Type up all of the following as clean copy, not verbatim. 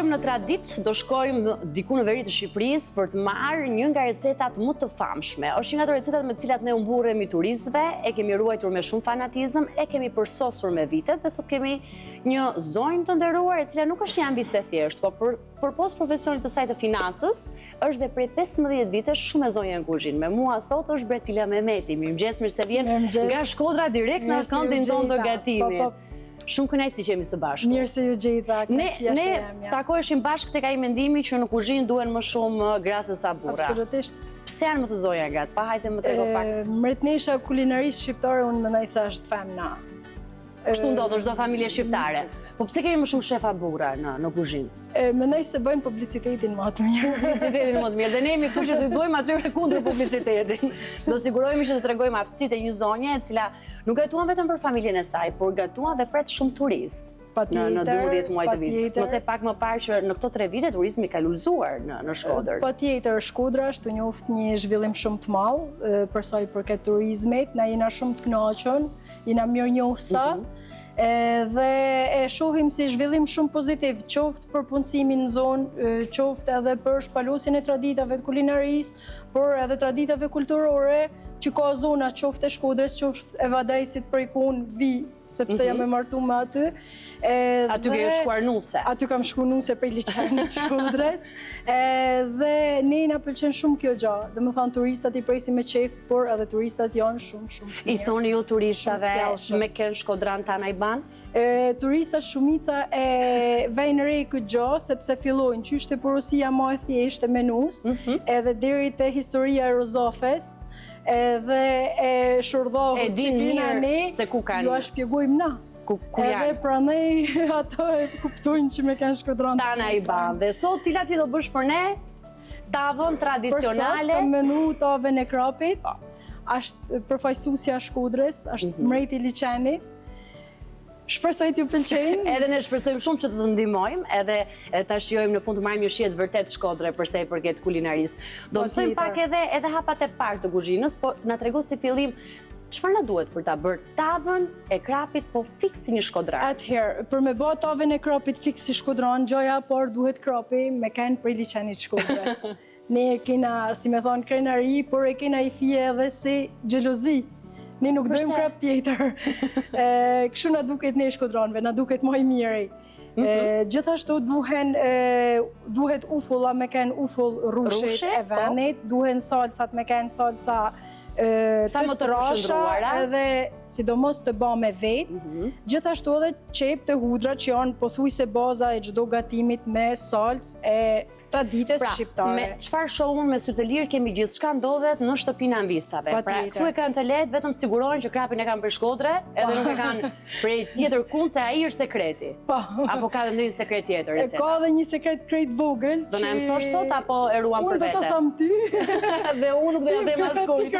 shkojmë në tradit, do shkojmë diku në veri të Shqipërisë për të marrë një nga recetat më të famshme. Është një nga ato recetat me të cilat ne u mburremi turistëve, e kemi ruajtur me shumë fanatizëm, e kemi përsosur me vitet dhe sot kemi një zonjë të nderuar e cila nuk është një ambi se thjesht, por përpos profesionit të saj të financës, është dhe prej 15 vitesh shumë e zonja në kuzhinë. Me mua sot është Bretila Mehmeti. Mirëmëngjes, mirë se vjen nga Shkodra direkt në akondin tonë të gatimit. Shumë kënaqësi që jemi së bashku. Mirë se ju gjeta. Ne takoheshim bashkë tek ai mendimi që në kuzhinë duhen më shumë gra se sa burra. Absolutisht. Pse janë më të zonja gat? Pa hajde më trego pak. Mretnesha kulinarisë shqiptare unë mendoj se është femna. Kështu ndodh çdo familje shqiptare. Po pse kemi më shumë shefa burra në kuzhinë? Mendoj se bëjnë publicitetin më të mirë. Publicitetin më të mirë. Dhe ne jemi këtu që do i bëjmë atyre kundër publicitetin. Do sigurohemi që të tregojmë aftësitë e një zonje e cila nuk gatuan vetëm për familjen e saj, por gatuan dhe pret shumë turist. Në 12 muaj të vitit. Më the pak më parë që në këto 3 vite turizmi ka lullzuar në Shkodër. Patjetër, Shkodra është të njoft një zhvillim shumë të madh për sa i përket turizmit. Na jena shumë të kënaqur, jena mirënjohësa. Dhe e shohim si zhvillim shumë pozitiv, qoftë për punësimin në zonë, qoftë edhe për shpalosjen e traditave të kulinarisë, por edhe traditave kulturore, që ka zona qoftë e Shkodrës, qoftë e Vadajsit për ikon vi, sepse jam e martu me aty. Aty ke shkuar nuse. Aty kam shku nuse për liçenit Shkodrës. Dhe ne na pëlqen shumë kjo gjë. Dhe më thanë turistat i presin me qejf, por edhe turistat janë shumë mirë. I thoni ju turistave me kënë Shkodran tana i ban? Turistat shumica e vejnë re këtë gjë, sepse fillojnë qysh te porosia më e thjeshtë e menus, edhe deri te historia e Rozafes, edhe e Shurdhavut që kena ne, ju a shpjegojmë na. Edhe pranej ato e kuptojnë që me kanë Shkodran tana i ban. Dhe sot tila ti do bësh për ne tavën tradicionale. Për sot menu tavën e krapit, është përfaqësuesja e Shkodrës, është mreti i liçenit. Shpresoj t'ju pëlqejnë. Edhe ne shpresojmë shumë që të ndihmojmë, edhe ta shijojmë në fund të marrim një shihet vërtet Shkodre për sa i përket kulinarisë. Do mësojmë pak edhe hapat e parë të kuzhinës, po na trego si fillim çfarë na duhet për ta bërë tavën e krapit po fiks si një shkodran. Atëherë, për me bë tavën e krapit fiks si shkodran, gjoja por duhet krapi me kanë prej liçenit Shkodrës. Ne kena, si me thonë, krenari, por e kena i fije edhe si xhelozi. Ne nuk dojmë krap tjetër. Kështu na duket ne shkodranëve, na duket më i miri. Gjithashtu duhet ufulla me kanë ufull rrushit e venit, duhen salcat me kanë salca të trasha edhe sidomos të ba me vetë. Gjithashtu edhe qep të hudra që janë pothuajse baza e çdo gatimit me salcë e traditës shqiptare. Me çfarë shohun me sy të lirë kemi gjithçka ndodhet në shtëpinë ambisave. Pra këtu e kanë të lehtë, vetëm të sigurohen që krapin e kanë për Shkodre, edhe nuk e kanë prej tjetër kund se ai është sekreti. Po. Apo ka ndonjë sekret tjetër receta? Ka edhe një sekret krejt vogël. Do na mësosh sot apo e ruam për vete? Unë do ta them ty. Dhe unë nuk do ja them askujt.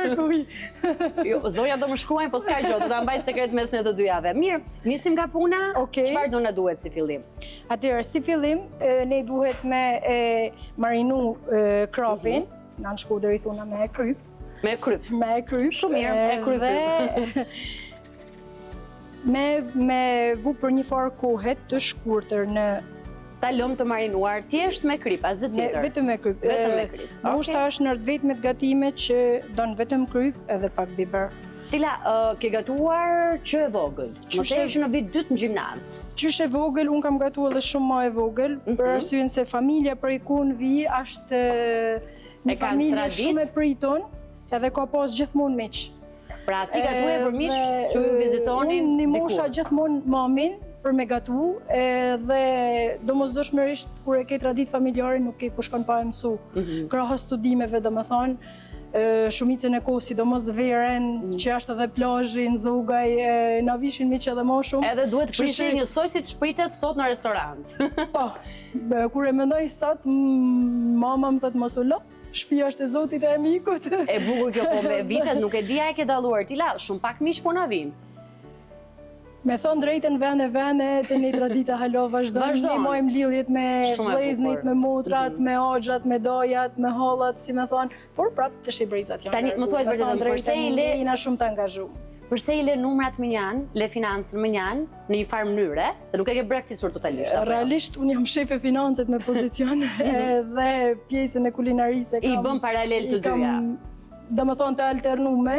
Jo, zonja do më shkruajnë, po s'ka gjë, do ta mbaj sekret mes ne të dyjave. Mirë, nisim nga puna. Çfarë do na duhet si fillim? Atëherë, si fillim, ne duhet me marinu krapin, në Shkodër i thuna me kryp. Me kryp? Me kryp. Shumë mirë, me kryp. Me vu për një farë kohet të shkurtër në ta lëmë të marinuar thjesht me kryp, asgjë tjetër. Vetëm me kryp. Vetëm me kryp. Moshta është në vetmet gatime që don vetëm kryp edhe pak biber. Tila, ke gatuar që e vogël, më të që në vit 2 në gjimnaz. Qysh e vogël, unë kam gatuar edhe shumë ma e vogël, për arsyen se familja për ikun vi është një familje shumë e priton, edhe ka pas gjithmonë miq. Pra ti gatuje për miq që ju vizitonin unë një mosha gjithmonë mamin për me gatu, dhe domosdoshmërisht kur e ke traditë familjare nuk ke ku shkon pa e mësu. Krahas studimeve domethënë, shumicën e kohë, sidomos verën, që është edhe plazhi në Zogaj, na vishin miq edhe më shumë. Edhe duhet të prishin njësoj si të shpritet sot në restorant. Po, kur e mendoj sot, mama më thot mos u lë, shtëpia është e Zotit e mikut. E bukur kjo, po me vitet nuk e dija e ke dalluar Tila, shumë pak miq po na vinë. Me thonë drejtën vene, të një tradita halo vazhdojnë, ne mojmë lidhjet me vleznit, me motrat, me axhat, me dajat, me hallat, si me thonë, por prapë të shqibrizat janë. Tani, më thuajt vërtetën, përse i le... Jena shumë të angazhuar. përse i le numrat më njanë, le financën më njanë, në një farë mënyre, se nuk e ke braktisur totalisht. Realisht, unë jam shefe financet me pozicion dhe pjesën e kulinarisë I bën paralel të dyja. Dhe më thonë të alternume,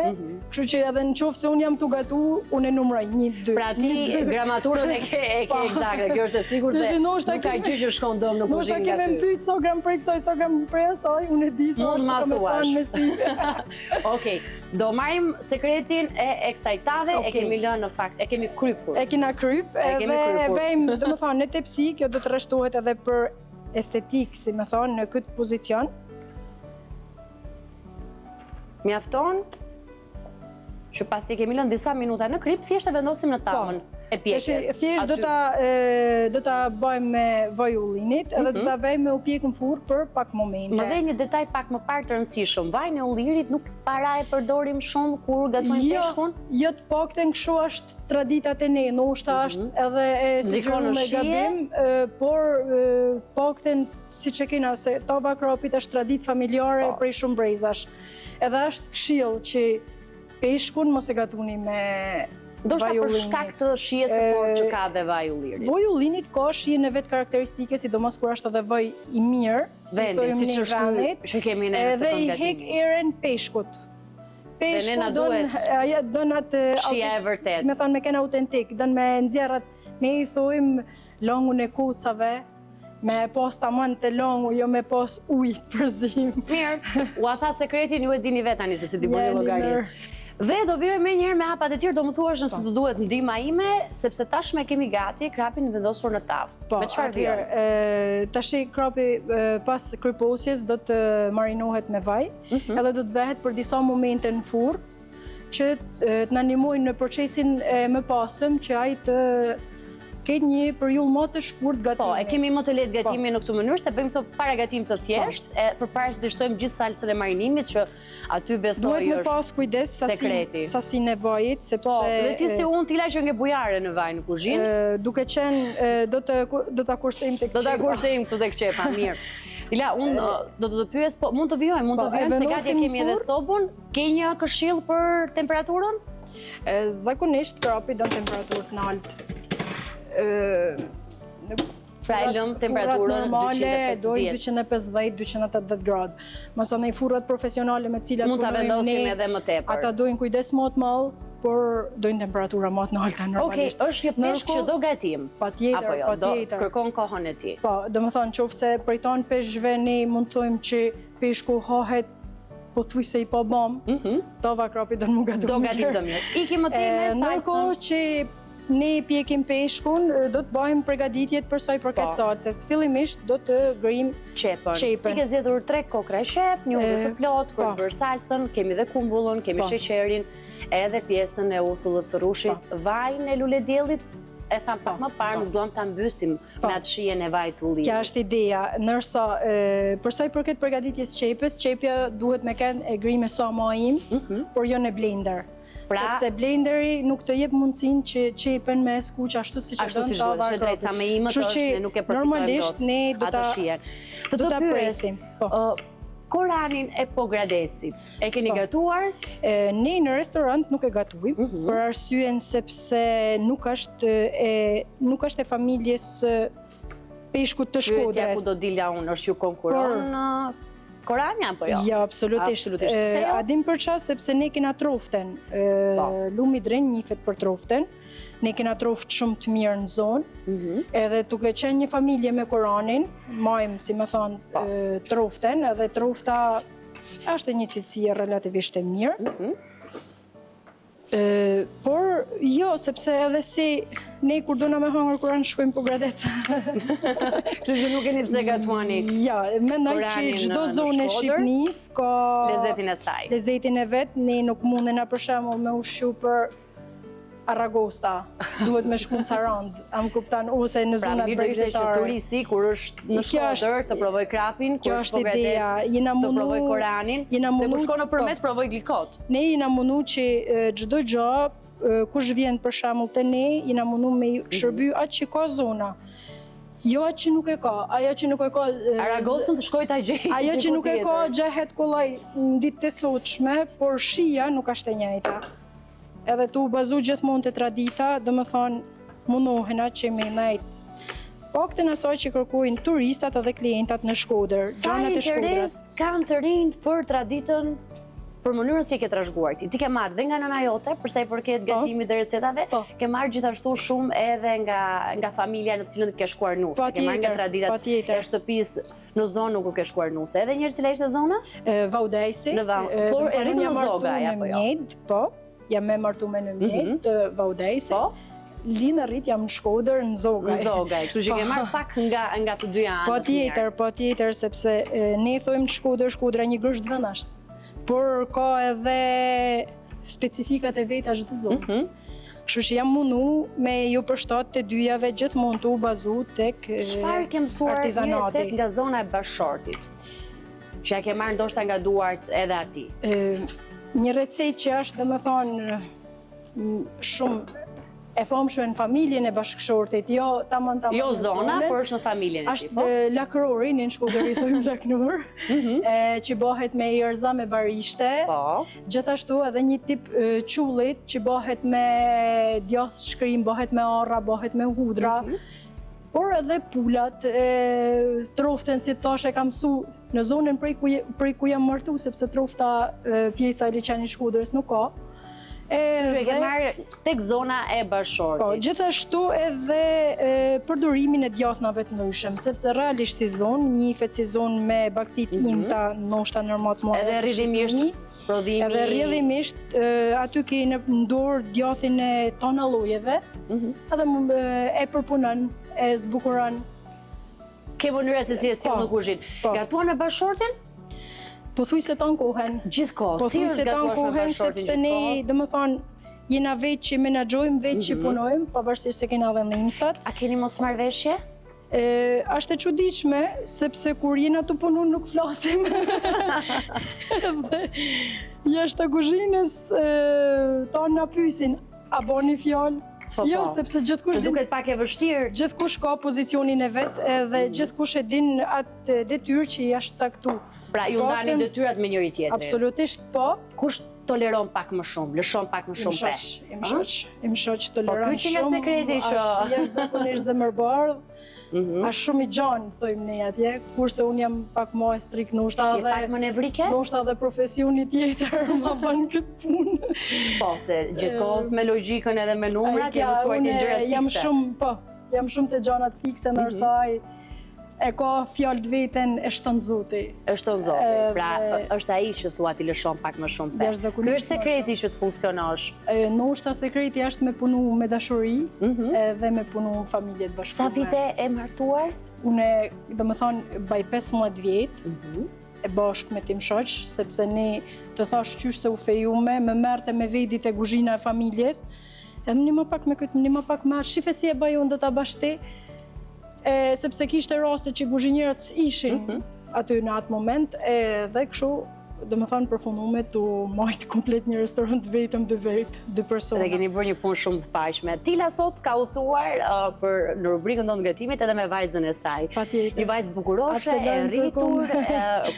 kështu që edhe në qoftë se unë jam të gatu, unë e numroj 1, 2. Pra ti gramaturën e ke eksakte, kjo është e sigurt dhe nuk ka gjë që shkon dëm në kuzhinë nga ty. Nështë keme më pyjtë sogram prej kësaj, sogram prej asaj, unë e di sa është ka me panë me sy. Okej, do marim sekretin e kësaj tave, e kemi lënë në fakt, e kemi krypur. E kena kryp, edhe e vejmë, dhe më thonë, në tepsi, kjo do të rreshtohet edhe për estetik, si me thonë, në këtë pozicion. Mjafton që pasi kemi lënë disa minuta në kryp, thjesht e vendosim në tavën e pjekjes. Thjesht do ta bëjmë me vaj ullinit, edhe do ta vejmë me u pjekë në furrë për pak momente. Më dhe një detaj pak më parë të rëndësishëm, vajin e ullirit nuk para e përdorim shumë kur gatojmë peshkun? Jo të pakten kështu është traditat e ne, ndoshta është edhe e sugjeruar me gabim, por pakten siç e kena se tava kropit është traditë familjare prej shumë brejzash. Edhe është këshill që peshkun mos e gatuni me do shta për shkak të shijes së fortë që ka dhe vaj ullirit. Vaj ullinit ka shijen e vet karakteristike, sidomos kur është edhe vaj i mirë, si thojmë ne vendit, edhe i hek erën peshkut. Peshku don atë shija e vërtet. Si me thonë me kena autentik, don me nxjerrat, ne i thojmë longun e kucave, me pas tamam të longu, jo me pas ujë për zim. Mirë, u a tha sekretin, ju e dini vetë tani se si ti bëni llogarit. Dhe do vijoj me njëherë me hapat e tjerë, do më thuash nëse të duhet ndihma ime, sepse tashmë kemi gati krapin vendosur në tavë. Me çfarë vjen? Tash krapi pas kryposjes do të marinohet me vaj, edhe do të vehet për disa momente në furrë që të na ndihmojnë në procesin e mëpasëm që ai të ketë një periudhë më të shkurt gatimi. Po, e kemi më të lehtë gatimin në këtë mënyrë se bëjmë këtë paragatim të thjeshtë, përpara se të shtojmë gjithë salcën e marinimit që aty besoj është. Duhet me pas kujdes sasinë e vajit, sepse po, dhe ti si unë tila që nge bujare në vaj në kuzhinë. Duke qenë do ta kursejmë tek qepa. Do ta kursejmë këtu tek qepa, mirë. Tila, unë do të pyes, po mund të vijojmë, se gati kemi edhe sobun. Ke një këshill për temperaturën? Zakonisht krapi don temperaturë të lartë. Pra e lëm temperaturën 250-280 gradë. Masanej furrat profesionale me cilat mund ta vendosim edhe më tepër. Ata dojnë kujdes më të madh, por dojnë temperatura më të larta normalisht. Okej, është një peshk që do gatim. Patjetër, patjetër. Kërkon kohën e tij. Po, domethënë nëse prej ton peshqve ne mund të thojmë që peshku hahet pothuajse i pa bam, tava krapi do më gatim. Do gatim të mirë. Ikim më tej me salcën. Ndërkohë që ne pjekim peshkun, do të bëjmë përgatitjet për sa i përket salcës. Fillimisht do të grim qepën. Ti ke zgjedhur 3 kokra qep, një ullë të plot, për të bërë salcën, kemi dhe kumbullën, kemi sheqerin, edhe pjesën e uthullës së rushit, vajin e lulediellit. E tham pak më parë, nuk duam ta mbysim me atë shijen e vajit ullit. Kja është ideja, nërsa për sa i përket përgatitjes qepës, qepja duhet me kenë e grime sa ma im, por jo në blender. Sepse blenderi nuk të jep mundësin që qepen me skuq ashtu si që dënë tava kropit. Normalisht ne do ta presim. Koranin e pogradecit, e keni gatuar? Ne në restorant nuk e gatuim, për arsyen sepse nuk është e familjes peshkut të Shkodrës. Pyetja ku do dilja unë, është ju konkuron Korania, apo jo? Ja, absolutisht. A dim për çfarë, sepse ne kena troften. Lumi Drenj njihet për troften. Ne kena troft shumë të mirë në zonë, edhe duke qenë një familje me Koranin, majmë, si me thonë, troften, edhe trofta është një cilësie relativisht e mirë. Por, jo, sepse edhe si ne kur dona me hangër Koran shkojmë po gradec. Kështu që nuk keni pse gatuani. Ja, mendoj që çdo zonë e Shqipërisë ka lezetin e saj. Lezetin e vet, ne nuk mundena për shembull me ushqy për Aragosta, duhet me shku në Sarand, am kuptan, ose në zonat bregdetare. Pra, mirë do ishte që turisti, kur është në Shkodër, të provoj krapin, kur është po gradec, të provoj Koranin, dhe kur shko në përmet, provoj glikot. Ne jena mundu që çdo gjë, kush vjen për shembull te ne, jena mundu me shërby atë që ka zona. Jo atë që nuk e ka, ajo që nuk e ka... Aragosën të shkoj ta gjej. Ajo që nuk e ka gjahet kollaj në ditë të sotshme, por shija nuk është e njëjta. edhe tu bazu gjithmonë të tradita, dhe më thonë, mundohena që me nejtë paktën asaj që kërkojnë turistat edhe klientat në Shkodër, gjanat e Shkodrës. Sa interes kanë të rinjt për traditën, për mënyrën si ke trashëguar ti? Ti ke marrë dhe nga nëna jote, përsa i përket gatimit dhe recetave, ke marrë gjithashtu shumë edhe nga familja në cilën ke shkuar nuse, ke marrë nga traditat e shtëpisë në zonë nuk ke shkuar nuse. Edhe njërë cila ishte zona? Vaudejsi. Por e rritu në Zoga, apo jo? Po, jam me martume në Mjed, të Vaudejsi. Linë rrit jam në Shkodër në Zogaj. Në Zogaj, kështu që ke marrë pak nga të dy anët. Po tjetër, sepse ne thojmë Shkodra një grësht vënasht, por ka edhe specifikat e veta çdo zonë. Kështu që jam mundu me ju përshtat të dyjave gjithmonë të u bazu tek artizanati. Çfarë ke mësuar një recet nga zona e Bashortit? Që ja ke marrë ndoshta nga duart edhe ati? Një recet që është, domethënë, shumë e famshme në familjen e Bashkëshortit, jo tamam jo zona, por është në familjen e ti, po? Është lakërori, në Shkodër i thojmë laknur, që bëhet me erza, me barishte, gjithashtu edhe një tip qullit që bëhet me djath shkrim, bëhet me arra, bëhet me hudra, por edhe pulat, troften, si të thash, e kam mësu në zonën prej ku jam martu, sepse trofta pjesa e liçenit Shkodrës nuk ka. Që ke marrë tek zona e Bashortit. Po, gjithashtu edhe përdorimin e djathnave të ndryshëm, sepse realisht si zonë, njifet si zonë me baktit imta, ndoshta normat mua. Edhe rrjedhimisht, prodhimi... Edhe rrjedhimisht, aty ke në dorë djathin e tona llojeve, edhe e përpunon, e zbukuron. Ke mënyra se si e sjell në kuzhinë. Gatuan me Bashortin? Po thuj se ta në kohen. Gjithkohë, po thuj se ta në kohen, sepse ne, dhe më thonë, jena vetë që menaxhojmë, vetë që punojmë, pavarësisht se kena dhe ndihmësat. A keni mos marrëveshje? Është e çuditshme, sepse kur jena të punu nuk flasim. Dhe jashtë kuzhinës, ta na pyesin, a bani fjalë? Jo, sepse gjithkush... Se duket pak e vështirë. Gjithkush ka pozicionin e vetë edhe gjithkush e din atë detyrë që jashtë caktu. Pra, ju ndani detyrat me njëri tjetrin. Absolutisht po. Kush toleron pak më shumë, lëshon pak më shumë pe? Im shoq toleron shumë. Po pyetje nga sekreti që... Ashtë jashtëzakonisht zemërbardh. Ashtë shumë i gjanë, thojmë ne atje, kurse unë jam pak më e strikt, ndoshta edhe... Je pak më nevrike? Ndoshta edhe profesioni tjetër ma bën këtë punë. Po, se gjithkohës me logjikën edhe me numrat, jam mësuar të gjërat fikse. Jam shumë të gjanat fikse, nërsaj e ka fjallë të veten e shton zoti. E shton zoti, pra është ai që thua ti lëshon pak më shumë pe. Ky është sekreti që të funksionosh? Ndoshta sekreti është me punu me dashuri edhe me punu familje të bashkuar. Sa vite e martuar? Unë, do më thonë, baj 15 vjetë, e bashkë me tim shoq, sepse ne të thash qysh se u fejume, me merte me vedit e kuzhina e familjes, edhe një më pak me këtë, një më pak me atë, shife si e bajon dhe ta bashti, sepse kishte raste që kuzhinjerët ishin aty në atë moment, dhe kështu, do më thonë, përfundume të majtë komplet një restorant vetëm dhe vetë, dhe persona. Dhe keni bërë një punë shumë të pashme. Tila sot ka udhëtuar në rubrikën tonë gatimit edhe me vajzën e saj. Një vajzë bukuroshe, e rritur,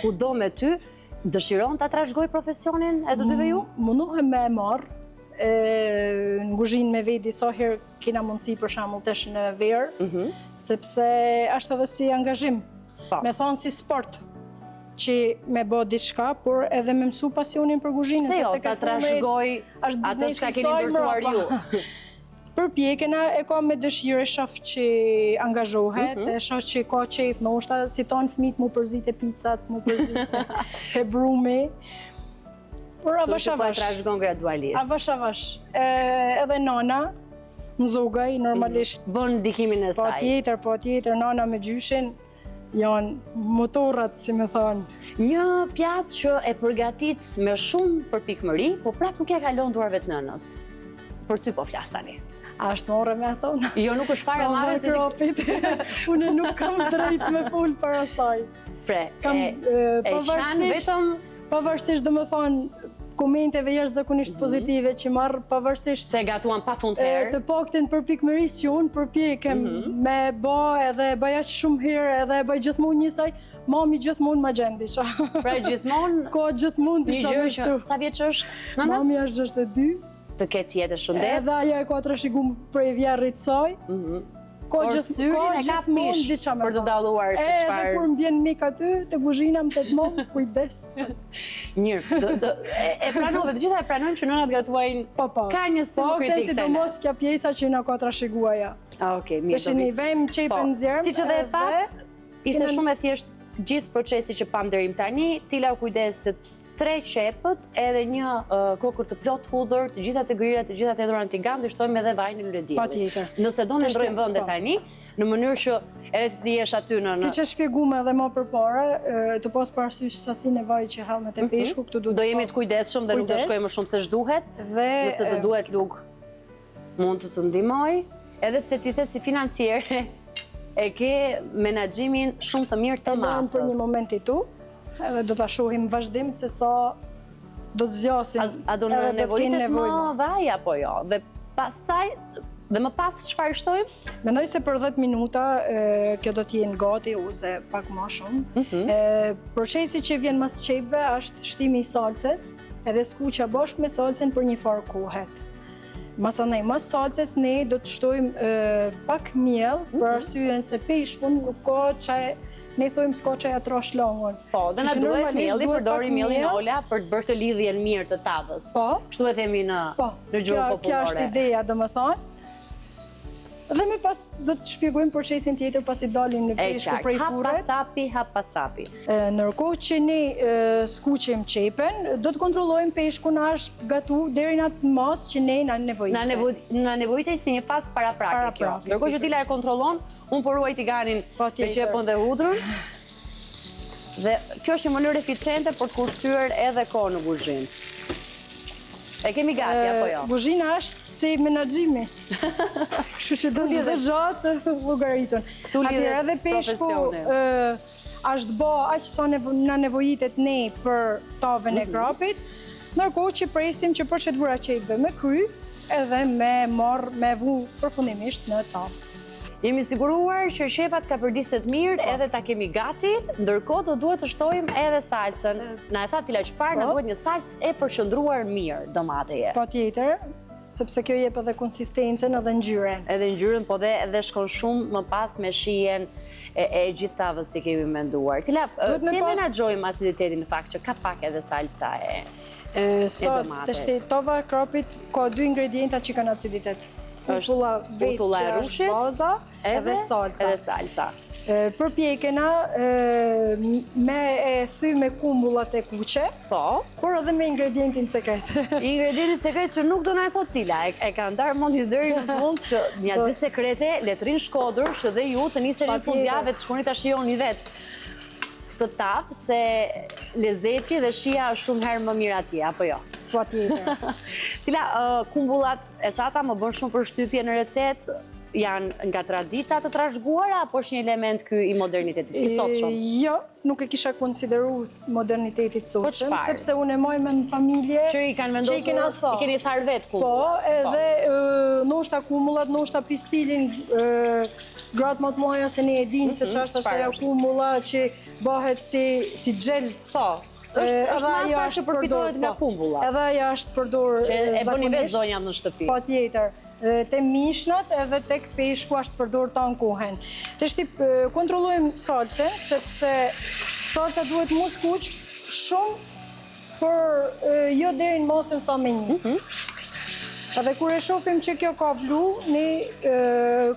kudo me ty, dëshiron ta trashëgoj profesionin e të dyve ju? Mundohem me e marë, në kuzhinë me vedi sa herë kena mundësi për shembull tash në verë, sepse është edhe si angazhim. Me thonë si sport, që me bë diçka, por edhe me mësu pasionin për kuzhinën. Se jo, ta trashëgoj atë çka keni ndërtuar ju. Përpjekena e ka me dëshirë, e shoh që angazhohet, e shoh që ka qejf, ndoshta si ton fëmijët mu përzite picat, mu përzite e brumi. Por avash avash. Trashëgon gradualisht. Avash. Edhe nana, në Zogaj, normalisht. Bën ndikimin e saj. Po tjetër, nana me gjyshin, janë motorrat, si me thonë. Një pjatë që e përgatit me shumë përpikmëri, po prap nuk ja kalon duarve të nënës. Për ty po flas tani. A është more me thonë? Jo, nuk është fare marrë se kropit. Unë nuk kam drejt me fol para saj. Fre, e shanë vetëm... Pavarësisht, do më thonë, komenteve jashtëzakonisht pozitive që marrë pavarësisht... Se gatuan pa fund herë. Të paktën përpikmërisë që unë përpjekem me ba edhe baja shumë herë edhe baj gjithmonë njësaj, mami gjithmonë ma gjendi qa. Pra gjithmonë... Ka gjithmonë të qa një gjë që sa vjeç është? Mami është 62, të ketë jetë e shëndet. Edhe ajo e 4 shigum prej vjerrit soj. Por syrin e ka pish për të dalluar se çfarë. Edhe kur më vjen mik aty te kuzhina më tet mom, kujdes. Mirë, e pranove, të gjitha e pranojmë që nënat gatuajnë. Po. Ka një symë kritik. Po, sidomos kja pjesa që na 4 shiguaja. Okej, mirë. Tash ne vëm çepën zjerm. Siç edhe e pat, ishte shumë e thjeshtë gjithë procesi që pam deri tani, tila u kujdeset 3 qepët, edhe një kokër të plot hudhër, të gjitha të gryrat, të gjitha të hedhur antigan, dhe shtojmë edhe vajin në luledielli. Patjetër. Nëse do në ndrojmë vende tani, në mënyrë që edhe të thjesh aty në... Siç e shpjeguam edhe më përpara, të pas parasysh sasinë e vajit që hellmet e peshku, këtu do jemi të kujdesshëm dhe nuk do shkojmë më shumë se ç'duhet. Nëse të duhet lug, mund të të ndihmoj, edhe pse ti the si financiere e ke menaxhimin shumë të mirë të masës. Për një moment i tu, edhe do ta shohim vazhdim se sa do të zgjasin. A do në nevojitet më vaj apo jo? Dhe pasaj, dhe më pas çfarë shtojmë? Mendoj se për 10 minuta kjo do të jenë gati ose pak më shumë. Procesi që vjen mas qepëve është shtimi i salcës, edhe skuqja bashkë me salcën për një farë kohe. Masanaj, mas salcës ne do të shtojmë pak miell, për arsyen se peshkun nuk ka çaj. Ne thojmë s'ka çaj atrosh longun. Po, dhe na duhet mielli, përdori mielin Ola për të bërë të lidhjen mirë të tavës. Po. Kështu e themi në gjuhën popullore. Kjo është ideja, domethënë. Dhe më pas do të shpjegojmë procesin tjetër pasi dalin në peshku prej furret. Hap pasapi. Ndërkohë që ne skuqim qepën, do të kontrollojmë peshkun a është gatu deri në atë masë që ne na nevojitet. Na nevojitej si një fazë paraprake kjo. Ndërkohë që tila e kontrollon, unë përruaj tiganin me qepën dhe hudhrën. Dhe kjo është një mënyrë eficiente për të kursyer edhe kohë në kuzhinë. E kemi gati, apo jo? Kuzhina është si menaxhimi. Kështu që do lidhë gjatë llogaritën. Atëherë edhe peshku është bë aq sa na nevojitet ne për tavën e krapit, ndërkohë që presim që procedura qepëve me kry edhe me vu përfundimisht në tavë. Jemi siguruar që qepat ka përdiset mirë edhe ta kemi gati, ndërkohë do duhet të shtojmë edhe salcën. Na e tha tila çfarë, na duhet një salcë e përqendruar mirë domateje. Patjetër, sepse kjo jep edhe konsistencën edhe ngjyrën. Edhe ngjyrën, po dhe edhe shkon shumë më pas me shijen e gjithë tavës që kemi menduar. Tila, si menaxhojmë aciditetin në fakt që ka pak edhe salca e domates? Sot, tava e krapit ka 2 ingredienta që kanë aciditet. Kurthulla vetë që është baza edhe salca. Përpjekena me e thy me kumbullat e kuqe, por edhe me ingredientin sekret. Ingredientin sekret që nuk do na e thot tila, e ka ndarë mendjes deri në fund që një 2 sekrete, letrin Shkodër, që dhe ju të niseni në fundjavë të shkoni ta shijoni vetë këtë tavë, se lezeti dhe shija është shumë herë më mirë atje, apo jo? Po atjetër. Tila, kumbullat e thata më bën shumë përshtypje në recetë, janë nga tradita të trashëguara, apo është një element ky i modernitetit, i sotshëm? Jo, nuk e kisha konsideru modernitetit sotshëm, sepse unë e moj me në familje që i kanë vendosur, i keni tharë vetë kumbullat. Po, edhe noshta kumbullat, noshta pistilin, gratë më të moja se ne e dinë se që është ajo kumbulla që bëhet si gjel. Po, është masa që përfitohet nga kumbulla. Edhe ajo është përdor që e bëni vetë zonjat në shtëpi. Po tjetër. Te mishnat edhe tek peshku është përdor ta në kohen. Të shtip kontrollojmë salcën, sepse salca duhet mu të kuq shumë, për jo deri në masën sa me një. Edhe kur e shofim që kjo ka vlu, ne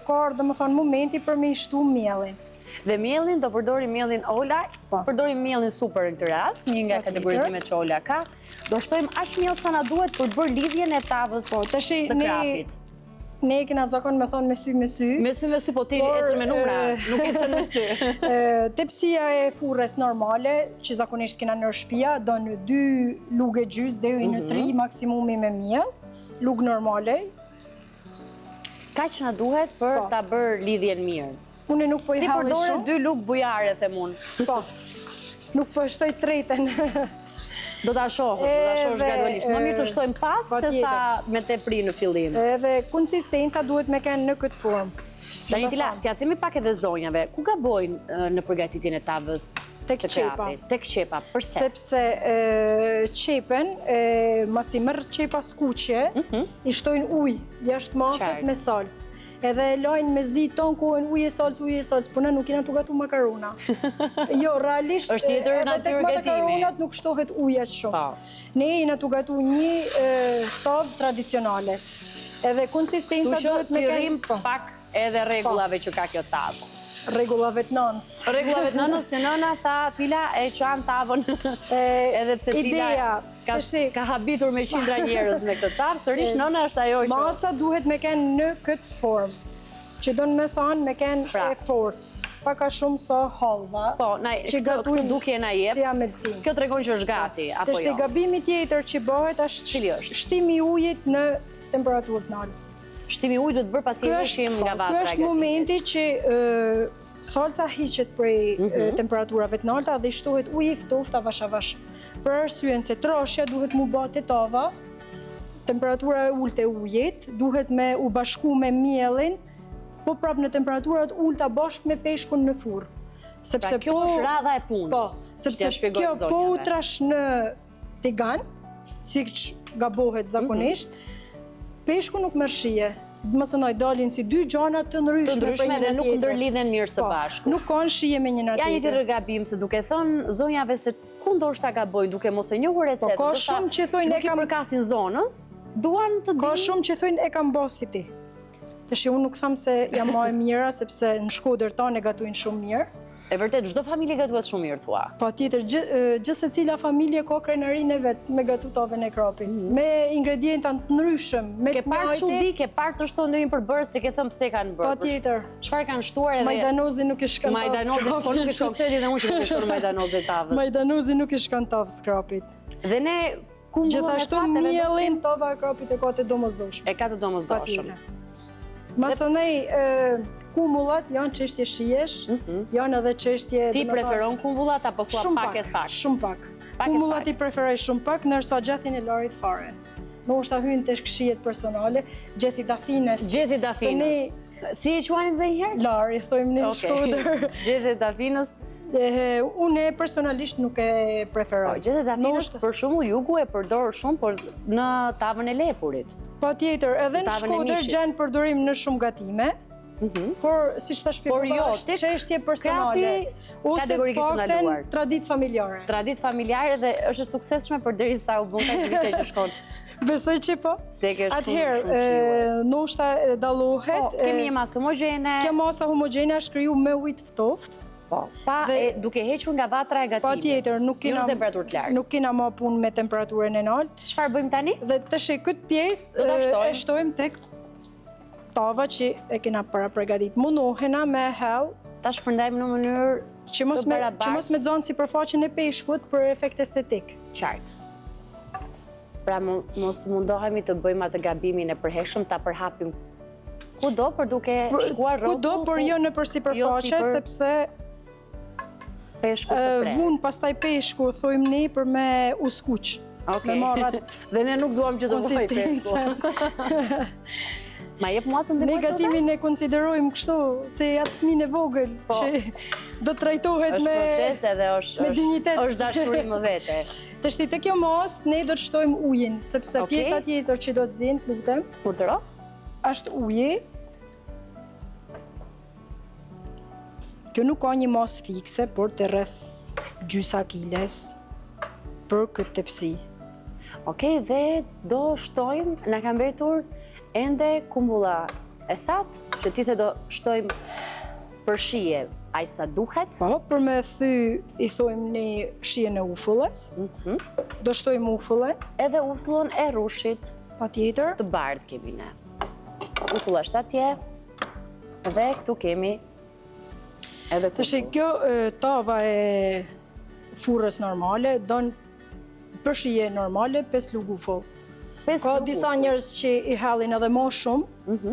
ka ardhë më thonë momenti për me i shtu mielin. Dhe mielin, do përdorim mielin Ola, përdorim mielin super në këtë rast, një nga kategorizimet që Ola ka. Do shtojmë aq miell sa na duhet për të bërë lidhjen e tavës së krapit. Ne e kena zakon me thonë me sy. Me sy, po ti ecën me numra, nuk ecën me sy. Tepsia e furres normale, që zakonisht kena në shtëpia, do në 2 lugë gjys deri në 3 maksimumi me miell, lugë normale. Kaq na duhet për ta bërë lidhjen mirë. Unë nuk po i halli shumë. Ti përdore 2 lugë bujare, them unë. Po, nuk po shtoj tretën. Do ta shohë gradualisht. Më mirë të shtojmë pas, se sa me tepri në fillim. Edhe konsistenca duhet me kenë në këtë formë. Tani tila, t'ja themi pak edhe zonjave, ku gabojnë në përgatitjen e tavës tek qepa. Tek qepa, përse? Sepse qepen, mas i mërë qepa skuqje, i shtojnë ujë jashtë masët me salcë. Edhe e lajnë me zi tonë kohën ujë e salcë, për në nuk jena të gatu makarona. Jo, realisht, është tjetër edhe tek makaronat nuk shtohet ujë aq shumë. Ne jena të gatu një tavë tradicionale. Edhe konsistenca duhet me rrim pak edhe rregullave që ka kjo tavë. Rregullave të nënës. Rregullave të nënës, që nëna tha Tila e quan tavën. Edhe pse Tila ka habitur me qindra njerëz me këtë tavë, sërish nëna është ajo që... Masa duhet me kenë në këtë formë, që do në me thanë me kenë e fort, paka shumë sa halva. Po, këtë dukje na jep, si amelcin. kjo tregon që është gati, apo jo? Të gabimi tjetër që bëhet është shtimi ujit në temperaturë të nalë. Shtimi ujit duhet bërë pasi e veshim nga vatra. Kjo është momenti që salca hiqet prej temperaturave të nalta dhe shtohet uji ftoft avash. Për arsyen se troshja duhet mu bate tava, temperatura e ullt e ujit, duhet me u bashku me mielin, po prap në temperaturat ullta bashk me peshkun në furr. Pra kjo është radha e punës. Po, sepse kjo po u trash në tigan, si që gabohet zakonisht, peshku nuk merr shije. Mësënoj dalin si dy gjana të ndryshme dhe nuk ndërlidhen mirë së bashku. Nuk kanë shije me njëra tjetër. Ja një tjetër gabim, se duke thënë zonjave se ku ndoshta gabojnë duke mos e njohur recetën. Ka shumë që thojnë nuk i përkasin zonës, duan të dinë. Ka shumë që thojnë e kam bosi ti. Tash unë nuk tham se jam më e mira sepse në Shkodër tonë gatojnë shumë mirë. E vërtet, çdo familje gatuat shumë mirë, thua. Patjetër, gjithë secila familje ka krenarinë e vet me gatutave e krapit, me ingredienta të ndryshëm, me ke parë çudi, ke parë të shtonë ndonjë përbërës se ke thënë pse kanë bërë. Patjetër. Çfarë kanë shtuar edhe Majdanozi nuk i shkon. Majdanozi, po nuk i shkon këtë dhe unë që nuk i shkon majdanozi tavës. Majdanozi nuk i shkon tavës krapit. Dhe ne gjithashtu mielin tava e krapit e ka të domosdoshme. E ka të domosdoshme. Masanej kumullat janë çështje shijesh, janë edhe çështje... Ti preferon kumullat apo thua pak e saktë? Shumë pak. Kumullat i preferoj shumë pak, nërsa gjethin e Larit fare. Në është ta hynë të shijet personale, gjethi Dafines. Gjethi Dafines. Si e quajnë dhe njëherë? Lari, thojmë në Shkodër. Gjethi Dafines. Unë personalisht nuk e preferoj. Gjethi Dafines për shumë jugu e përdorë shumë, por në tavën e lepurit. Patjetër, edhe në Shkodër gjenë përdorim në shumë gatime, por si që ta shpjegosh, çështje personale, ose pakten tradit familjare. Tradit familjare dhe është suksesshme për derisa u bën kaq vite që shkon. Besoj që po. Atëherë, ndoshta dallohet. Kemi një masë homogjene. Kjo masë homogjene është kriju me ujë të ftoftë. Po, duke hequr nga vatra e gatimit. Patjetër, nuk kena më punë me temperaturën e lartë. Çfarë bëjmë tani? Dhe tash këtë pjesë e shtojmë tek tava që e kena para përgatit. Mundohena me hell. Ta shpërndajmë në mënyrë që mos me zonë si përfaqen e peshkut për efekt estetik. Qartë. Pra mos mundohemi të bëjmë atë gabimin e përhershëm, ta përhapim kudo për duke shkuar rrotull. Kudo, por jo në përsi përfaqe, sepse peshku të pre. Vunë pastaj peshku, thojmë ne për me uskuq. Dhe ne nuk duam që të voj peshku. Ma jep mua të ndihmoj këtë? Negatimin e konsiderojmë kështu, se atë fëmijën e vogël që do të trajtohet me proces edhe është dashuri më vete. Të shti të kjo mos, ne do të shtojmë ujin, sepse pjesa tjetër që do të zinë, të lutem, është uji. Kjo nuk ka një mos fikse, por të rreth gjysa kiles për këtë tepsi. Okej, dhe do shtojmë, na ka mbetur ende kumbulla e thatë, që ti do shtojmë për shije, a i sa duhet? Po, për me thy, i thojmë një shije në ufullës, do shtojmë ufullën. Edhe ufullën e rushit. Patjetër. Të bardh kemi ne. Ufulla është atje, dhe këtu kemi edhe kumbull. Të shi, kjo tava e furrës normale, donë për shije normale, 5 lug ufull. Ka disa njerëz që i hallin edhe më shumë,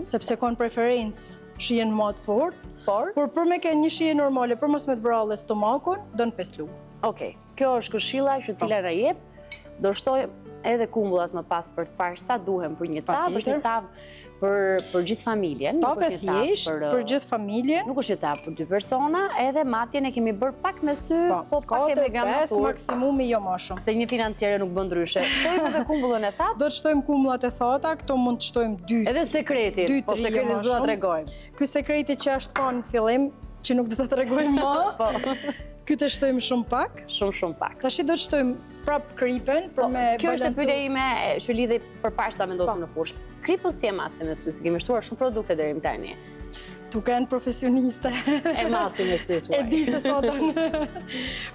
sepse kanë preferencë shijen më të fortë, por për me kenë një shije normale, për mos me të vrallë stomakun, donë 5 lug. Okej, kjo është këshilla që Tila na jep. do shtojmë edhe kumbullat më pas për të parë sa duhem për një tavë, është një tavë për gjithë familjen. Tavë thjesht për gjithë familjen. Nuk është një tavë për 2 persona, edhe matjen e kemi bërë pak me sy, po pak e me gramatur. 5 maksimumi, jo më shumë. Se një financiere nuk bën ndryshe. Shtojmë edhe kumbullën e thatë? Do të shtojmë kumbullat e thata, këto mund të shtojmë 2. Edhe sekretin, po sekretin zdo të tregojmë. Ky sekreti që është thonë në fillim, që nuk do të tregojmë më. Këtë të shtojmë shumë pak. Shumë pak. Tashi do të shtojmë prap kripen për me balancu. Kjo është e pyetja ime që lidhej përpara se ta vendosim në furse. Kripu si e masim me sy, se kemi shtuar shumë produkte deri më tani. Tu kanë profesioniste. E masim me sy. E di se sa don.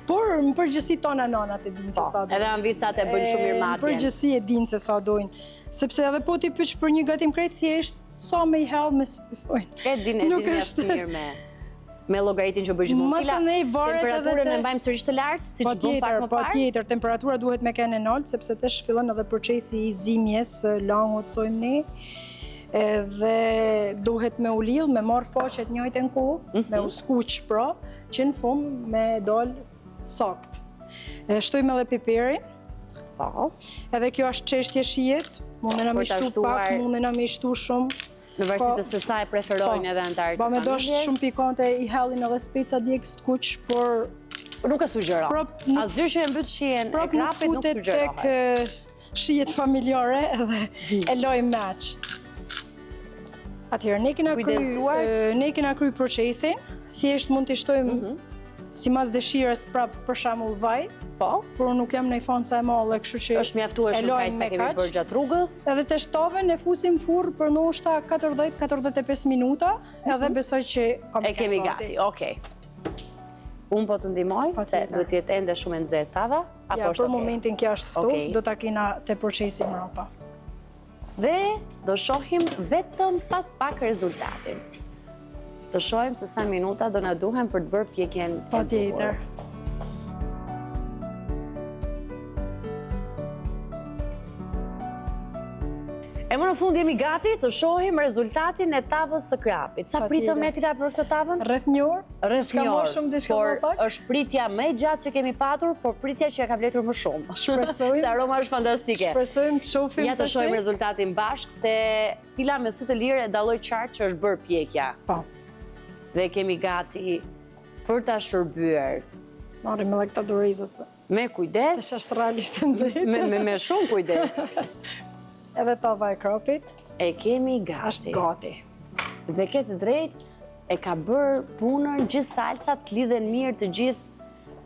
Por në përgjithësi tona nonat e dinë se sa don. Edhe anvisat e bëjnë shumë mirë matjen. Në përgjithësi e dinë se sa dojnë. Sepse edhe po ti pyet për një gatim krejt thjesht, sa me i hell me sy thonë. E dinë jashtë mirë me llogaritin që bëj gjithmonë. Temperaturën e mbajmë sërish të lartë, siç bëm pak më parë. Patjetër, temperatura duhet me kenë lartë sepse tash fillon edhe procesi i zimjes, langut thojmë ne. Edhe duhet me u lidh, me marr faqet njëjtën kohë, me u skuq pra, që në fund me dal sakt. Shtojmë edhe piperin. Po. Edhe kjo është çështje shihet, mundena me shtu pak, mundena me shtu shumë. Në varësi se sa e preferojnë edhe antarët e familjes. Me dosh shumë pikante i hellin edhe speca djegës të kuq, por... Nuk e sugjeron. Asgjë që e mbyt shihen e krapit nuk sugjerohet. Prap nuk futet tek shihet familjare edhe e lojmë meq. Atëherë, ne kena kry procesin, thjesht mund t'i shtojmë si mas dëshirës prap për shembull vaj. Po. Por nuk jam në fonsa e madhe, kështu që është mjaftueshëm kaq sa kemi bërë gjatë rrugës. Edhe te shtove ne fusim furr për ndoshta 40-45 minuta, edhe besoj që kemi gati. Okej. Unë po të ndihmoj se duhet të jetë ende shumë e nxehtë tava, apo është? Për momentin kjo është ftoftë, do ta kena te procesi mbrapa. Dhe do shohim vetëm pas pak rezultatin. Të shohim se sa minuta do na duhen për të bërë pjekjen e patjetër. E më në fund jemi gati të shohim rezultatin e tavës së krapit. Sa pritëm ne tila për këtë tavën? Rreth një orë. Rreth një orë, por është pritja më e gjatë që kemi patur, por pritja që ka vletur më shumë. Shpresojmë. Se aroma është fantastike. Shpresojmë të shohim. Ja të shohim rezultatin bashkë, se tila me sy të lirë e dalloj qartë që është bërë pjekja. Po. Dhe kemi gati për ta shërbyer. Marrim edhe këta dorezat. Me kujdes. Të shastralisht të nxehtë. Me shumë kujdes. Edhe tava e krapit. E kemi gati. Është gati. Dhe këtë drejt e ka bërë punën gjithë salcat të lidhen mirë të gjithë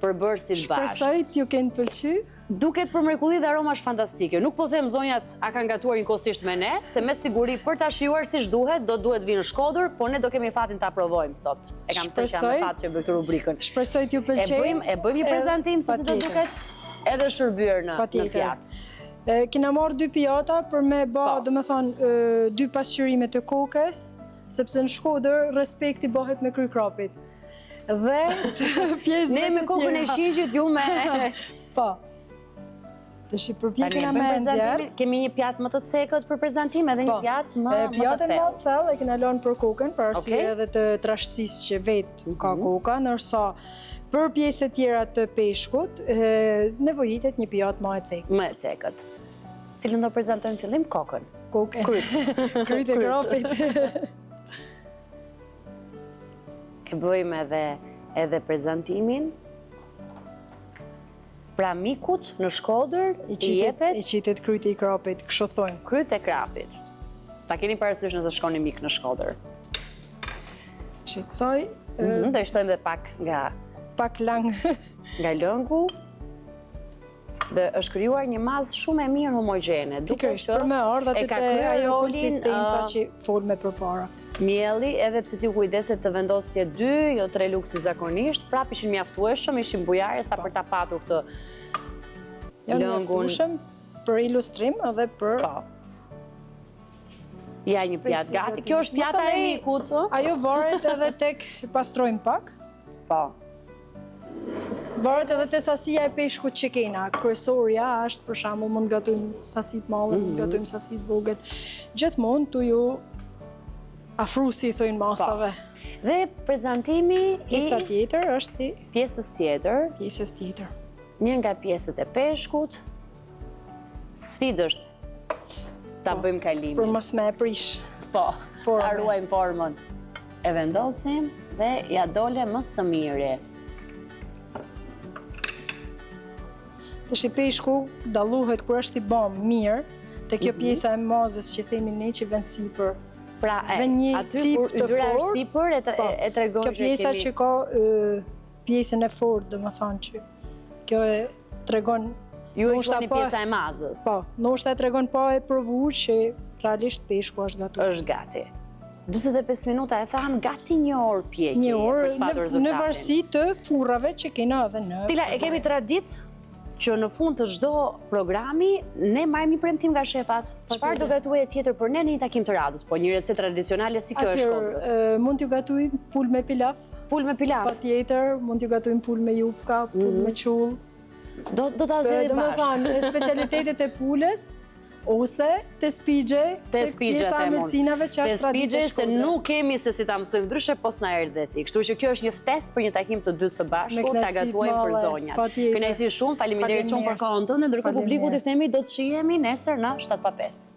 për bërë si të bashkë. Shpresoj t'ju kenë pëlqy. Duket për mrekulli dhe aroma është fantastike. Nuk po them zonjat a kanë gatuar njëkohësisht me ne, se me siguri për ta shijuar siç duhet, do duhet vinë në Shkodër, por ne do kemi fatin ta provojmë sot. E kam thënë që jam me fat që bëj këtë rubrikën. Shpresoj t'ju pëlqejë. E bëjmë një prezantim se si do duket edhe shërbyer në pjatë. Kena marrë 2 pijata për me bë, domethënë, 2 pasqyrime të kokës, sepse në Shkodër respekti bëhet me kry krapit. Dhe pjesë ne me kokën e shingjit, ju me... Po. Të shi për pjekën e menzjer. Kemi një pjatë më të cekët për prezentim, edhe një pjatë më të thellë. Pjatën më të thellë e kena lënë për kokën, për arsye edhe të trashësisë që vetë ka koka, nërsa për pjesë të tjera të peshkut, nevojitet një pjatë më e cekët. Më e cekët. Cilën do prezentojmë fillim? Kokën. Kokën. Kryt. Kryt e krapit. E bëjmë edhe prezentimin. Pra mikut në Shkodër i jepet... I qitet kryti i krapit, kështu thojnë. Kryt e krapit. Ta keni parasysh nëse shkoni mik në Shkodër. Shqetsoj. Do i shtojmë dhe pak nga... Pak lang. Nga lëngu. Dhe është krijuar një mazë shumë e mirë homogjene. Pikërisht, për me ardha të te ajo konsistenca që fol me përpara. Mielli, edhe pse ti kujdeset të vendosje 2, jo 3 luk si zakonisht, prap ishin mjaftueshëm, ishin bujare sa për ta patur këtë lëngun. Janë mjaftueshëm për ilustrim edhe për... Ja një pjatë gati. Kjo është pjata e mikut. Ajo varet edhe tek pastrojmë pak. Po. Varet edhe te sasia e peshkut që kena. Kryesorja është, për shembull, mund gatojmë sasi të mëdha, mund gatojmë sasi të vogël. Gjithmonë tu ju afru si thojnë masave. Dhe prezantimi i pjesa tjetër është i pjesës tjetër. Pjesës tjetër. Një nga pjesët e peshkut. sfidë është ta bëjmë kalimin. Për mos me e prish. Po, formën. ta ruajmë formën. E vendosim dhe ja dole më së miri. Tash peshku dallohet kur është i bëm mirë te kjo pjesa e mazës që themi ne që vjen sipër. Pra, aty kur ytyra është sipër e tregon që kjo pjesa që ka pjesën e fortë, domethënë që kjo e tregon. Ju e quani pjesa e mazës. Po, ndoshta e tregon pa e provuar që realisht peshku është gatuar. Është gati. 45 minuta e thamë gati 1 orë pjekje. 1 orë në varësi të furrave që kena edhe në. Tila, e kemi tradit që në fund të çdo programi ne marrim një premtim nga shefat. Çfarë do gatuaj tjetër për ne në një takim të radhës, po një recetë tradicionale si kjo e Shkodrës? Mund t'ju gatuj pul me pilaf. Pul me pilaf. Patjetër, mund t'ju gatuim pul me jufka, pul me qull. Do ta zërim bashkë. Domethënë, specialitetet e pulës ose te spigje, pjesa e medicinave që është traditë e Shkodrës. Se nuk kemi se si ta mësojmë ndryshe pos na erdhi ti. Kështu që kjo është një ftesë për një takim të dy së bashku, ta gatuajmë për zonjat. Kënaqësi shumë, faleminderit shumë për kohën tënde, ndërkohë publikut i themi do të shihemi nesër në 7:05.